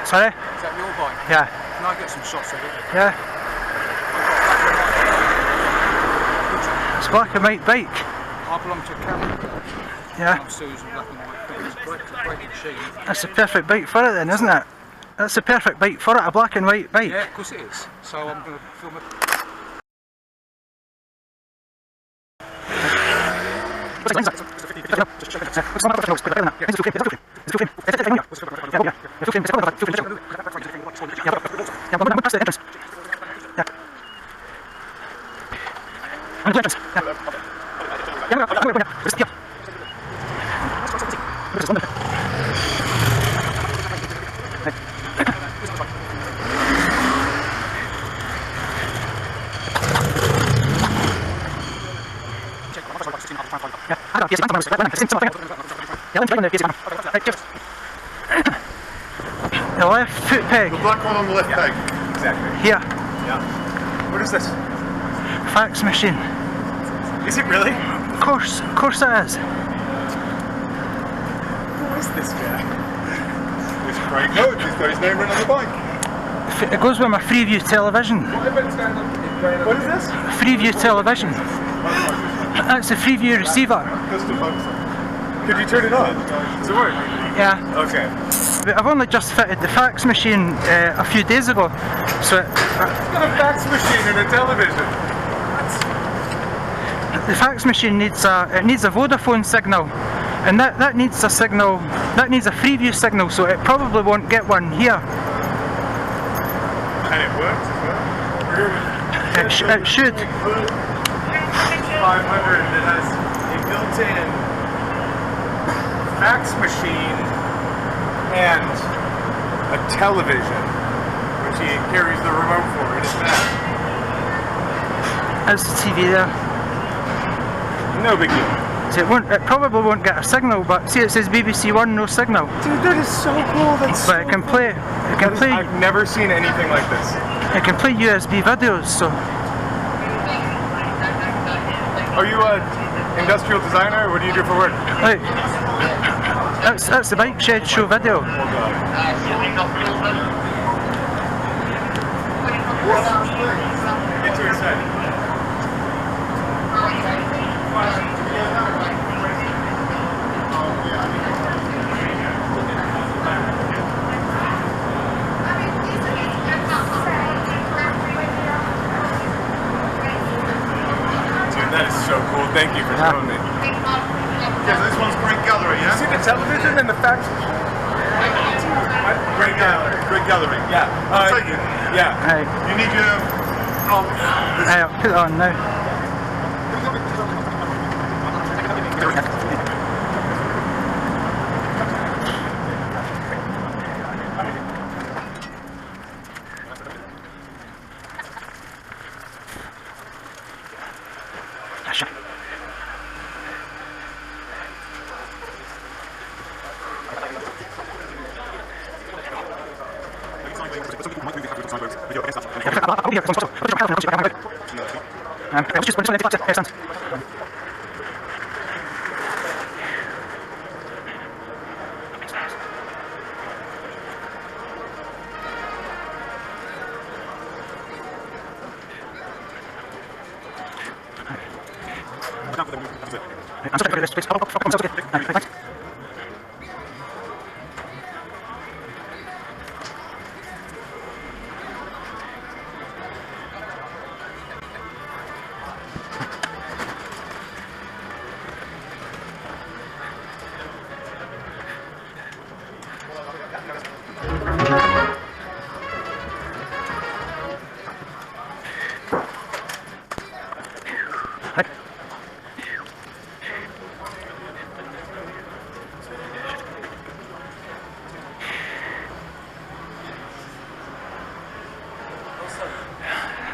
Sorry? Is that your bike? Yeah. Can I get some shots of it? Yeah. It's a black and white bike. I belong to a camera. Yeah. I'm Susan, black and white thing. It's a great machine. That's the perfect bike for it then, isn't it? That's the perfect bike for it, a black and white bike. Yeah, of course it is. So I'm going to film it. The left foot peg. The black one on the left peg. Exactly. Here. Yeah. What is this? Fax machine. Is it really? Of course it is. Who is this guy? It's Craig Coach, he's got his name written on the bike. It goes with my Freeview television. What is this? Freeview television. That's the Freeview receiver. Could you turn it on? Does it work? Yeah. Okay. But I've only just fitted the fax machine a few days ago. So It's got a fax machine and a television. the fax machine needs a Vodafone signal, and that needs a signal. That needs a Freeview signal, so it probably won't get one here. And it works as well? It should. 500 that has a built-in fax machine and a television, which he carries the remote for in his bag. That's the TV there. No big deal. So it probably won't get a signal, but see it says BBC One, no signal. Dude, that is so cool. That's But it can play. I've never seen anything like this. It can play USB videos. So Are you an industrial designer? What do you do for work? look, that's the Bike Shed show video. Get too excited. That is so cool. Thank you for showing me. Yeah, this one's Great Gallery, You yeah? see the television and the fax? Great Gallery. Great Gallery. Yeah. I'll take it. Yeah. Right, You need your... Oh, right, I'll put it on now.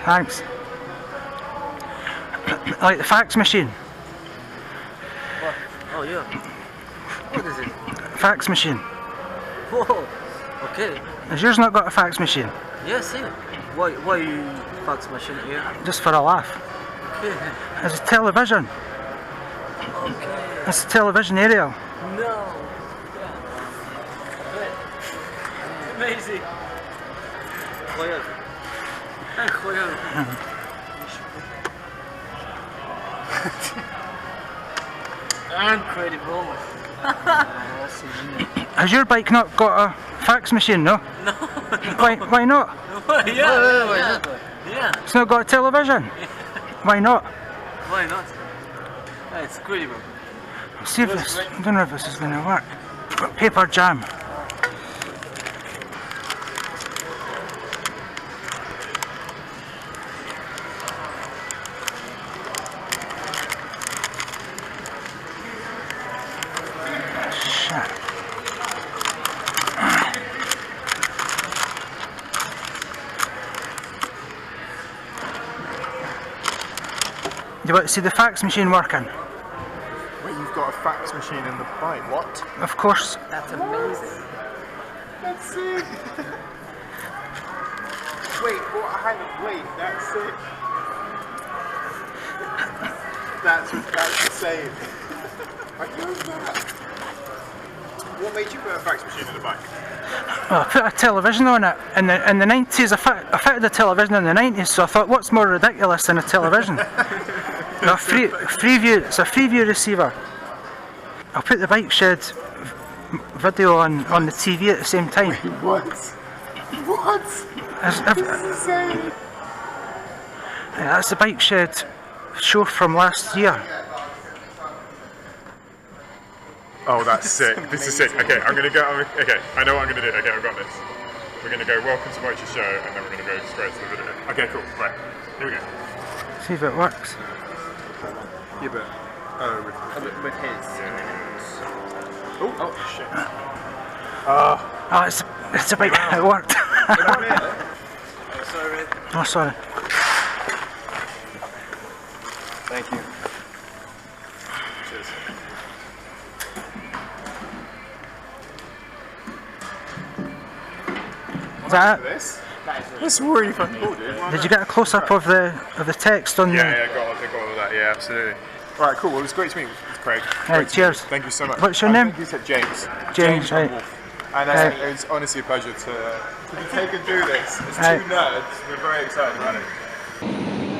Thanks. Like the fax machine. Oh yeah. What is it? Fax machine. Whoa. Okay. Has yours not got a fax machine? Yes, yeah. Why you fax machine here? Just for a laugh. Okay. It's a television. Okay. It's a television aerial. No. Amazing. Khoyal. Khoyal. Incredible. Has your bike not got a fax machine, no? No. Why not? Yeah. It's not got a television. Why not? Why not? It's incredible. See if this, I don't know if this is going to work. Got paper jam. Shit. You want to see the fax machine working? Wait, you've got a fax machine in the bike. What? Of course. That's amazing. That's sick. Wait, what? Hang on, wait, that's sick. That's insane. I love that. What made you put a fax machine in the bike? Well, I put a television on it in the 90s. I fitted a television in the 90s, so I thought, what's more ridiculous than a television? No, Freeview. It's a Freeview receiver. I'll put the bike shed video on the TV at the same time. What? What? As- This is insane. Yeah, that's the bike shed show from last year. Oh, that's sick. This is sick. Okay, I'm gonna go. Okay, I know what I'm gonna do. Okay, I've got this. We're gonna go welcome to Motor Show, and then we're gonna go straight to the video. Okay, cool. Right, here we go. See if it works. Yeah, but With his. oh shit. Oh, it's a bike. It worked. Sorry. Oh, sorry. Thank you. Cheers. Is that it? This? That's really fucking cool, dude. Did you get a close up of the text on Yeah, the? I got all of that. Yeah, absolutely. All right, cool. Well, it was great to meet you, Craig. Right, Great to meet cheers. you. Thank you so much. What's your I name? think you said James. James, right. Wolf. And it was honestly a pleasure to take and do this. It's Right. two nerds. We're very excited about it.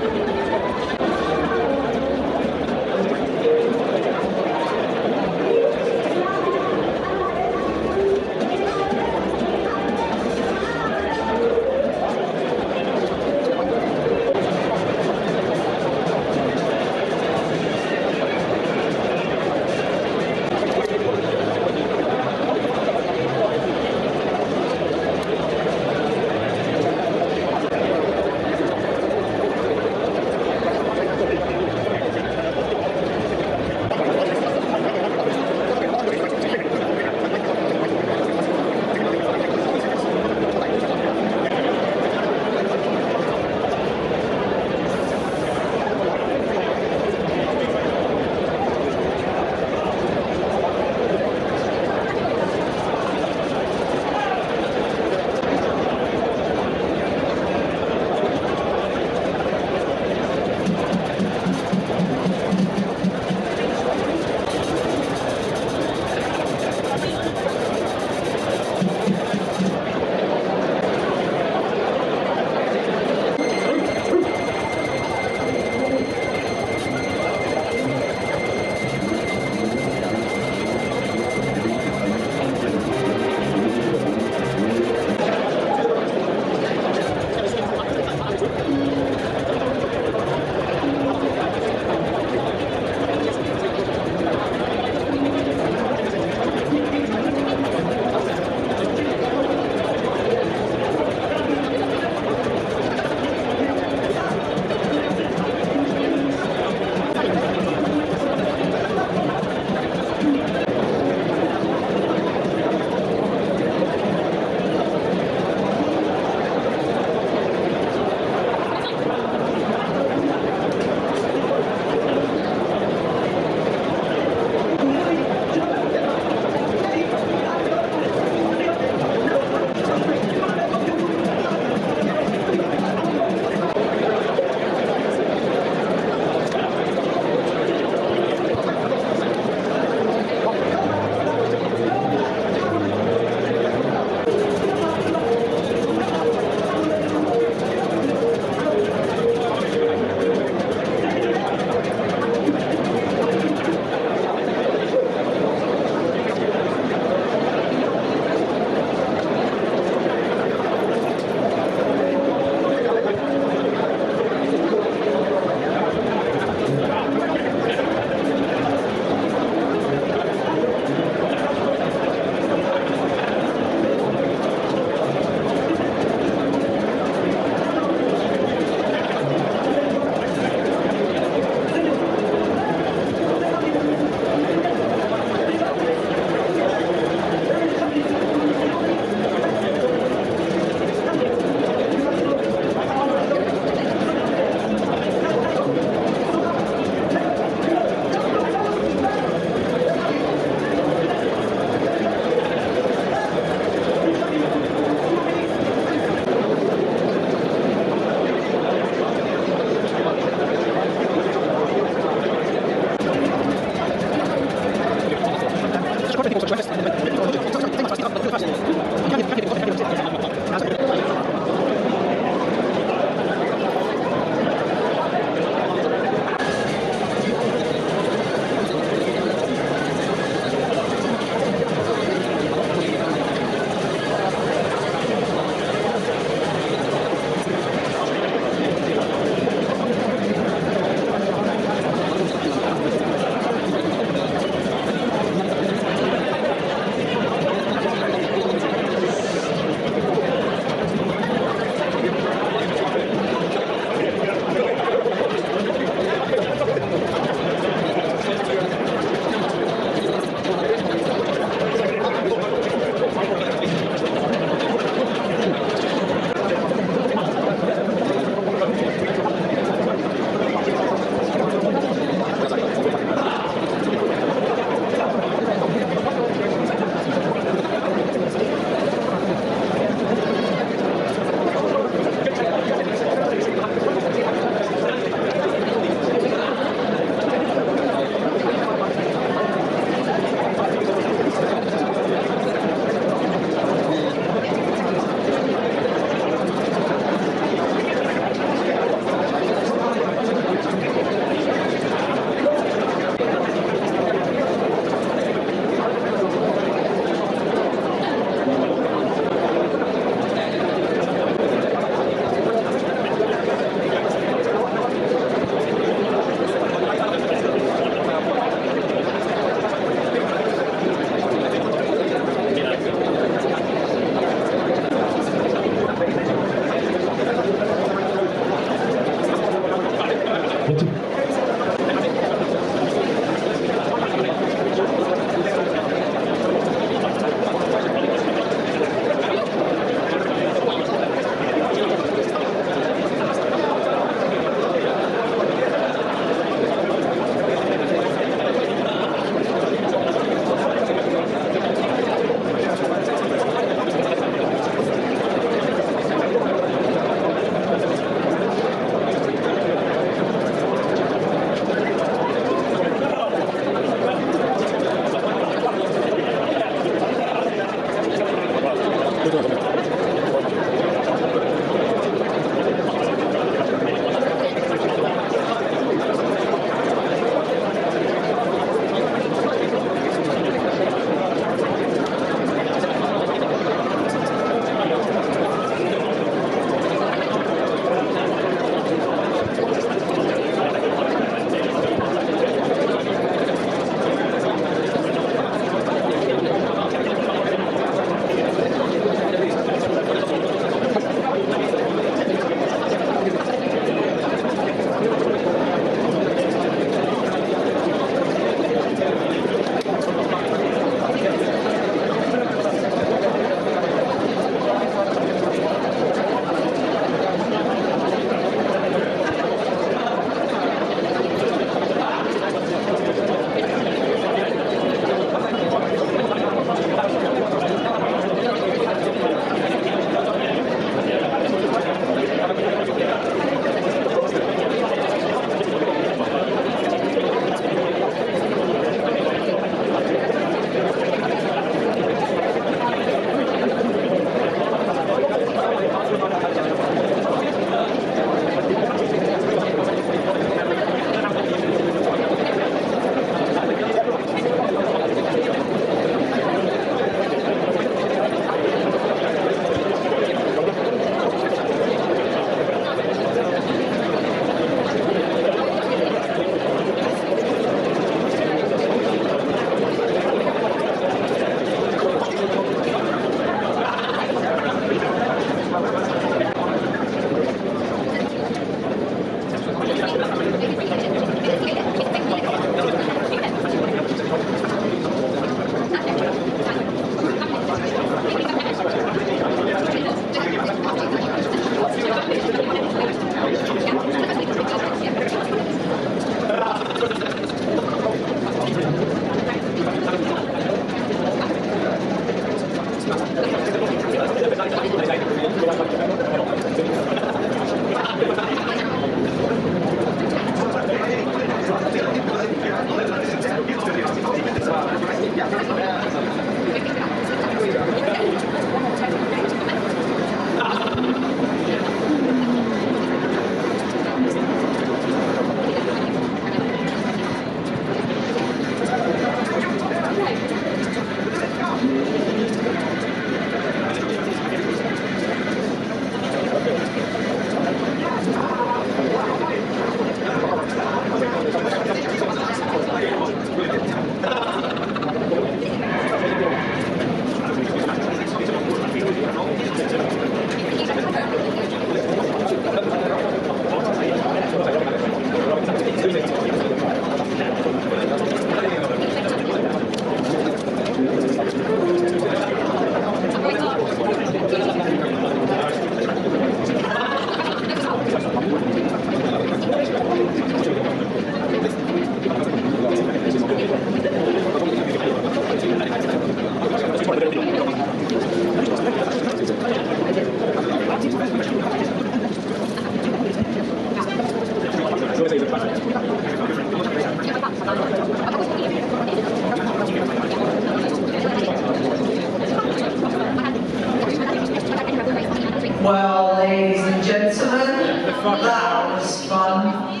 Well, ladies and gentlemen, that was fun.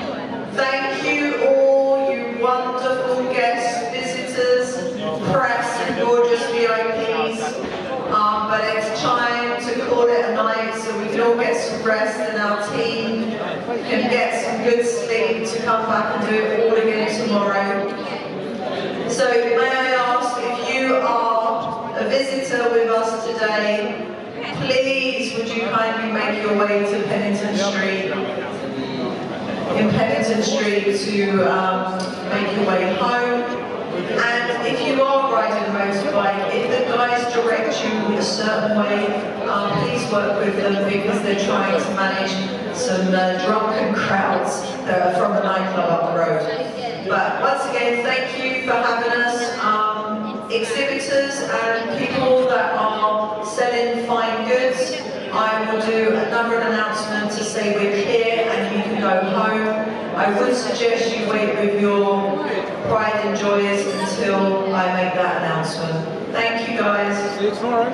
Thank you all, you wonderful guests, visitors, press and gorgeous VIPs. But it's time to call it a night so we can all get some rest and our team can get some good sleep to come back and do it all again tomorrow. So may I ask, if you are a visitor with us today, please would you kindly make your way to Pennington Street. in Pennington Street to make your way home. And if you are riding a motorbike, if the guys direct you a certain way, please work with them because they're trying to manage some drunken crowds that are from the nightclub up the road. But once again, thank you for having us. Exhibitors and people that are selling fine goods, I will do another announcement to say we're here and you can go home. I would suggest you wait with your pride and joys until I make that announcement. Thank you guys. See you tomorrow.